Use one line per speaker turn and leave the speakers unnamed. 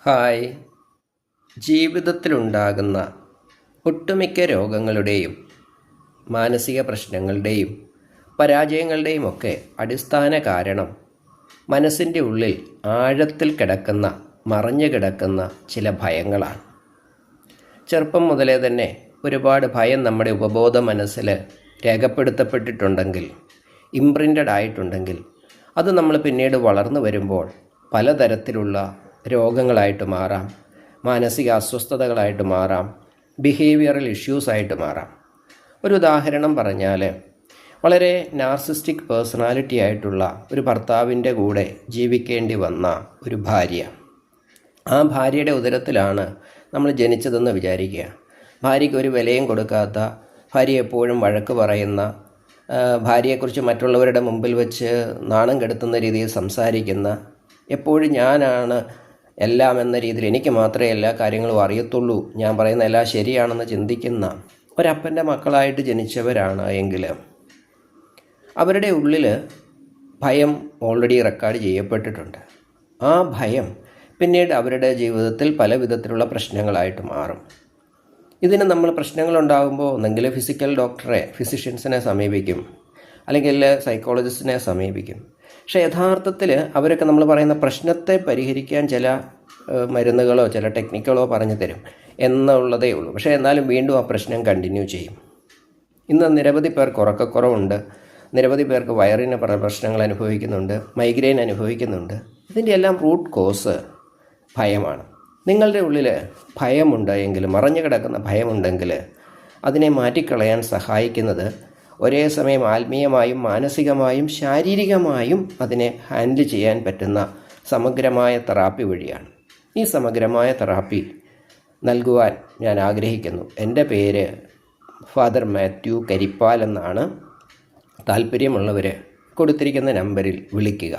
Hi. ജീവിതത്തിലുണ്ടാകുന്ന ഒട്ടുമിക്ക രോഗങ്ങളുടെയും മാനസിക പ്രശ്നങ്ങളുടെയും പരാജയങ്ങളുടെയും ഒക്കെ അടിസ്ഥാന കാരണം മനസ്സിൻ്റെ ഉള്ളിൽ ആഴത്തിൽ കിടക്കുന്ന മറഞ്ഞു കിടക്കുന്ന ചില ഭയങ്ങളാണ്. ചെറുപ്പം മുതലേ തന്നെ ഒരുപാട് ഭയം നമ്മുടെ ഉപബോധ മനസ്സിൽ രേഖപ്പെടുത്തപ്പെട്ടിട്ടുണ്ടെങ്കിൽ, ഇംപ്രിൻ്റഡ് ആയിട്ടുണ്ടെങ്കിൽ, അത് നമ്മൾ പിന്നീട് വളർന്നു വരുമ്പോൾ പലതരത്തിലുള്ള രോഗങ്ങളായിട്ട് മാറാം, മാനസിക അസ്വസ്ഥതകളായിട്ട് മാറാം, ബിഹേവിയറൽ ഇഷ്യൂസായിട്ട് മാറാം. ഒരു ഉദാഹരണം പറഞ്ഞാൽ, വളരെ നാർസിസ്റ്റിക് പേഴ്സണാലിറ്റി ആയിട്ടുള്ള ഒരു ഭർത്താവിൻ്റെ കൂടെ ജീവിക്കേണ്ടി വന്ന ഒരു ഭാര്യ. ആ ഭാര്യയുടെ ഉദരത്തിലാണ് നമ്മൾ ജനിച്ചതെന്ന് വിചാരിക്കുക. ഭാര്യയ്ക്ക് ഒരു വിലയും കൊടുക്കാത്ത, ഭാര്യ എപ്പോഴും വഴക്ക് പറയുന്ന, ഭാര്യയെക്കുറിച്ച് മറ്റുള്ളവരുടെ മുമ്പിൽ വെച്ച് നാണം കെടുത്തുന്ന രീതിയിൽ സംസാരിക്കുന്ന, എപ്പോഴും ഞാനാണ് എല്ലാം എന്ന രീതിയിൽ, എനിക്ക് മാത്രമേ എല്ലാ കാര്യങ്ങളും അറിയത്തുള്ളൂ, ഞാൻ പറയുന്ന എല്ലാം ശരിയാണെന്ന് ചിന്തിക്കുന്ന ഒരപ്പൻ്റെ മക്കളായിട്ട് ജനിച്ചവരാണ് എങ്കിൽ അവരുടെ ഉള്ളിൽ ഭയം ഓൾറെഡി റെക്കോർഡ് ചെയ്യപ്പെട്ടിട്ടുണ്ട്. ആ ഭയം പിന്നീട് അവരുടെ ജീവിതത്തിൽ പല വിധത്തിലുള്ള പ്രശ്നങ്ങളായിട്ട് മാറും. ഇതിന് നമ്മൾ പ്രശ്നങ്ങളുണ്ടാകുമ്പോൾ ഒന്നെങ്കിൽ ഫിസിക്കൽ ഡോക്ടറെ, ഫിസിഷ്യൻസിനെ സമീപിക്കും, അല്ലെങ്കിൽ സൈക്കോളജിസ്റ്റിനെ സമീപിക്കും. പക്ഷേ യഥാർത്ഥത്തിൽ അവരൊക്കെ നമ്മൾ പറയുന്ന പ്രശ്നത്തെ പരിഹരിക്കാൻ ചില മരുന്നുകളോ ചില ടെക്നിക്കുകളോ പറഞ്ഞു തരും എന്നുള്ളതേ ഉള്ളൂ. പക്ഷേ എന്നാലും വീണ്ടും ആ പ്രശ്നം കണ്ടിന്യൂ ചെയ്യും. ഇന്ന് നിരവധി പേർക്ക് ഉറക്കക്കുറവുണ്ട്, നിരവധി പേർക്ക് വയറിന് പ്രശ്നങ്ങൾ അനുഭവിക്കുന്നുണ്ട്, മൈഗ്രെയിൻ അനുഭവിക്കുന്നുണ്ട്. ഇതിൻ്റെ എല്ലാം റൂട്ട് കോസ് ഭയമാണ്. നിങ്ങളുടെ ഉള്ളിൽ ഭയമുണ്ടെങ്കിൽ, മറഞ്ഞു കിടക്കുന്ന ഭയമുണ്ടെങ്കിൽ, അതിനെ മാറ്റിക്കളയാൻ സഹായിക്കുന്നത് ഒരേ സമയം ആത്മീയമായും മാനസികമായും ശാരീരികമായും അതിനെ ഹാൻഡിൽ ചെയ്യാൻ പറ്റുന്ന സമഗ്രമായ തെറാപ്പി വഴിയാണ്. ഈ സമഗ്രമായ തെറാപ്പി നൽകുവാൻ ഞാൻ ആഗ്രഹിക്കുന്നു. എൻ്റെ പേര് ഫാദർ മാത്യു കരിപ്പാൽ എന്നാണ്. താല്പര്യമുള്ളവർ കൊടുത്തിരിക്കുന്ന നമ്പറിൽ വിളിക്കുക.